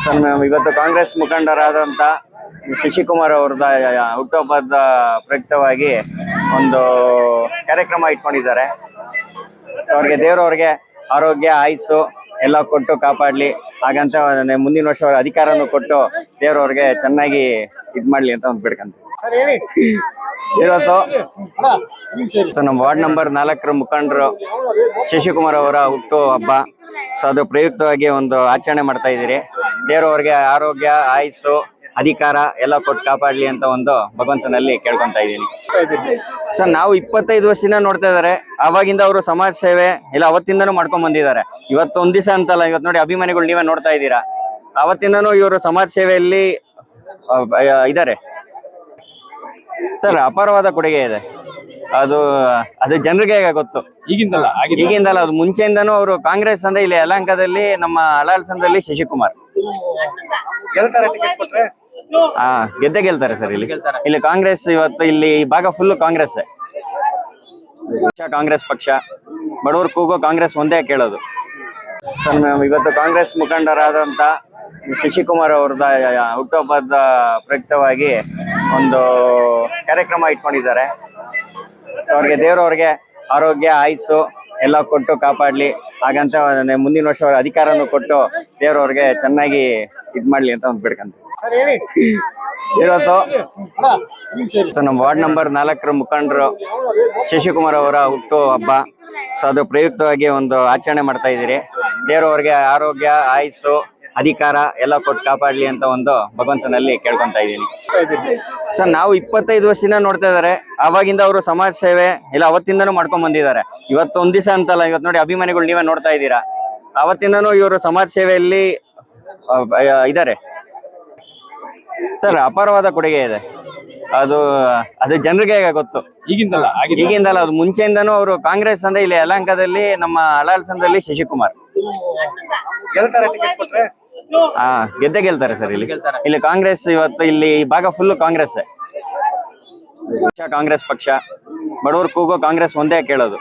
Sir, ನಾವು ಇವತ್ತು ಕಾಂಗ್ರೆಸ್ ಮುಖಂಡರಾದಂತ ಶಶಿಕುಮಾರ್ ಅವರದ ಹುಟ್ಟುಹಬ್ಬದ ಪ್ರಯುಕ್ತವಾಗಿ ಒಂದು ಕಾರ್ಯಕ್ರಮ ಇಟ್ಕೊಂಡಿದ್ದಾರೆ. ಅವ್ರಿಗೆ ದೇವರವ್ರಿಗೆ ಆರೋಗ್ಯ ಆಯುಸ್ಸು ಎಲ್ಲ ಕೊಟ್ಟು ಕಾಪಾಡ್ಲಿ, ಹಾಗಂತ ಮುಂದಿನ ವರ್ಷ ಅವ್ರ ಅಧಿಕಾರನೂ ಕೊಟ್ಟು ದೇವರವ್ರಿಗೆ ಚೆನ್ನಾಗಿ ಇದ್ ಮಾಡ್ಲಿ ಅಂತ ಒಂದು ಬೇಡ್ಕಂತ. ಇವತ್ತು ನಮ್ಮ ವಾರ್ಡ್ ನಂಬರ್ 4 ಮುಖಂಡರು ಶಶಿಕುಮಾರ್ ಅವರ ಹುಟ್ಟು ಹಬ್ಬ. ಸೊ ಅದು ಪ್ರಯುಕ್ತವಾಗಿ ಒಂದು ಆಚರಣೆ ಮಾಡ್ತಾ ಇದ್ದೀರಿ. ದೇವರವ್ರಿಗೆ ಆರೋಗ್ಯ ಆಯುಸ್ಸು ಅಧಿಕಾರ ಎಲ್ಲ ಕೊಟ್ಟು ಕಾಪಾಡ್ಲಿ ಅಂತ ಒಂದು ಭಗವಂತನಲ್ಲಿ ಕೇಳ್ಕೊಂತ ಇದ್ದೀನಿ. ಸರ್, ನಾವು 25 ವರ್ಷದಿಂದ ನೋಡ್ತಾ ಇದಾರೆ. ಅವಾಗಿಂದ ಅವರು ಸಮಾಜ ಸೇವೆ ಇಲ್ಲ ಅವತ್ತಿಂದನೂ ಮಾಡ್ಕೊಂಡ್ ಬಂದಿದ್ದಾರೆ. ಇವತ್ತು ಒಂದ್ ದಿವಸ ಅಂತಲ್ಲ, ಇವತ್ತು ನೋಡಿ ಅಭಿಮಾನಿಗಳು ನೀವೇ ನೋಡ್ತಾ ಇದ್ದೀರಾ. ಅವತ್ತಿಂದನೂ ಇವರು ಸಮಾಜ ಸೇವೆಯಲ್ಲಿ ಇದ್ದಾರೆ. ಸರ್, ಅಪಾರವಾದ ಕೊಡುಗೆ ಇದೆ. ಅದು ಜನರಿಗೆ ಗೊತ್ತು. ಈಗಿಂದಲ್ಲ, ಅದು ಮುಂಚೆಯಿಂದನೂ ಅವರು ಕಾಂಗ್ರೆಸ್ ಅಂದ್ರೆ ಇಲ್ಲಿ ಯಲಹಂಕದಲ್ಲಿ ನಮ್ಮ ಹಳಾಲ್ಸಂದ್ರಲ್ಲಿ ಶಶಿಕುಮಾರ್ ಗೆದ್ದೆ ಗೆಲ್ತಾರೆ ಸರ್. ಇಲ್ಲಿ ಕಾಂಗ್ರೆಸ್ ಇವತ್ತು ಇಲ್ಲಿ ಈ ಭಾಗ ಫುಲ್ ಕಾಂಗ್ರೆಸ್ ಪಕ್ಷ. ಬಡವರು ಕೂಗೋ ಕಾಂಗ್ರೆಸ್ ಒಂದೇ ಕೇಳೋದು. ಸರ್, ನಾವು ಇವತ್ತು ಕಾಂಗ್ರೆಸ್ ಮುಖಂಡರಾದಂತ ಶಶಿಕುಮಾರ್ ಅವರದ ಹುಟ್ಟುಹಬ್ಬದ ಪ್ರಯುಕ್ತವಾಗಿ ಒಂದು ಕಾರ್ಯಕ್ರಮ ಇಟ್ಕೊಂಡಿದ್ದಾರೆ. ಅವ್ರಿಗೆ ದೇವರವ್ರಿಗೆ ಆರೋಗ್ಯ ಆಯುಸ್ಸು ಎಲ್ಲ ಕೊಟ್ಟು ಕಾಪಾಡ್ಲಿ, ಹಾಗಂತ ಮುಂದಿನ ವರ್ಷ ಅವ್ರ ಅಧಿಕಾರನೂ ಕೊಟ್ಟು ದೇವರವ್ರಿಗೆ ಚೆನ್ನಾಗಿ ಇದ್ ಮಾಡ್ಲಿ ಅಂತ ಒಂದು ಬೇಡ್ಕಂತ. ಇವತ್ತು ನಮ್ಮ ವಾರ್ಡ್ ನಂಬರ್ 4 ಮುಖಂಡರು ಶಶಿಕುಮಾರ್ ಅವರ ಹುಟ್ಟು ಹಬ್ಬ. ಸೊ ಅದು ಪ್ರಯುಕ್ತವಾಗಿ ಒಂದು ಆಚರಣೆ ಮಾಡ್ತಾ ಇದ್ದೀರಿ. ದೇವರವ್ರಿಗೆ ಆರೋಗ್ಯ ಆಯುಸ್ಸು ಅಧಿಕಾರ ಎಲ್ಲ ಕೊಟ್ಟು ಕಾಪಾಡ್ಲಿ ಅಂತ ಒಂದು ಭಗವಂತನಲ್ಲಿ ಕೇಳ್ಕೊಂತ ಇದ್ದೀನಿ. ಸರ್, ನಾವು 25 ವರ್ಷದಿಂದ ನೋಡ್ತಾ ಇದಾರೆ. ಅವಾಗಿಂದ ಅವರು ಸಮಾಜ ಸೇವೆ ಇಲ್ಲ ಅವತ್ತಿಂದನೂ ಮಾಡ್ಕೊಂಡ್ ಬಂದಿದ್ದಾರೆ. ಇವತ್ತು ಒಂದ್ ದಿವಸ ಅಂತಲ್ಲ, ಇವತ್ತು ನೋಡಿ ಅಭಿಮಾನಿಗಳು ನೀವೇ ನೋಡ್ತಾ ಇದ್ದೀರಾ. ಅವತ್ತಿಂದನೂ ಇವರು ಸಮಾಜ ಸೇವೆಯಲ್ಲಿ ಇದ್ದಾರೆ. ಸರ್, ಅಪಾರವಾದ ಕೊಡುಗೆ ಇದೆ. ಅದು ಜನರಿಗೆ ಗೊತ್ತು. ಈಗಿಂದಲ್ಲ, ಅದು ಮುಂಚೆಯಿಂದನೂ ಅವರು ಕಾಂಗ್ರೆಸ್ ಅಂದ್ರೆ ಇಲ್ಲಿ ಯಲಹಂಕದಲ್ಲಿ ನಮ್ಮ ಹಳಾಲ್ಸಂದ್ರಲ್ಲಿ ಶಶಿಕುಮಾರ್ ಗೆದ್ದೆ ಗೆಲ್ತಾರೆ ಸರ್. ಇಲ್ಲಿ ಕಾಂಗ್ರೆಸ್ ಇವತ್ತು ಇಲ್ಲಿ ಈ ಭಾಗ ಫುಲ್ ಕಾಂಗ್ರೆಸ್ ಪಕ್ಷ. ಬಡವರು ಕೂಗೋ ಕಾಂಗ್ರೆಸ್ ಒಂದೇ ಕೇಳೋದು.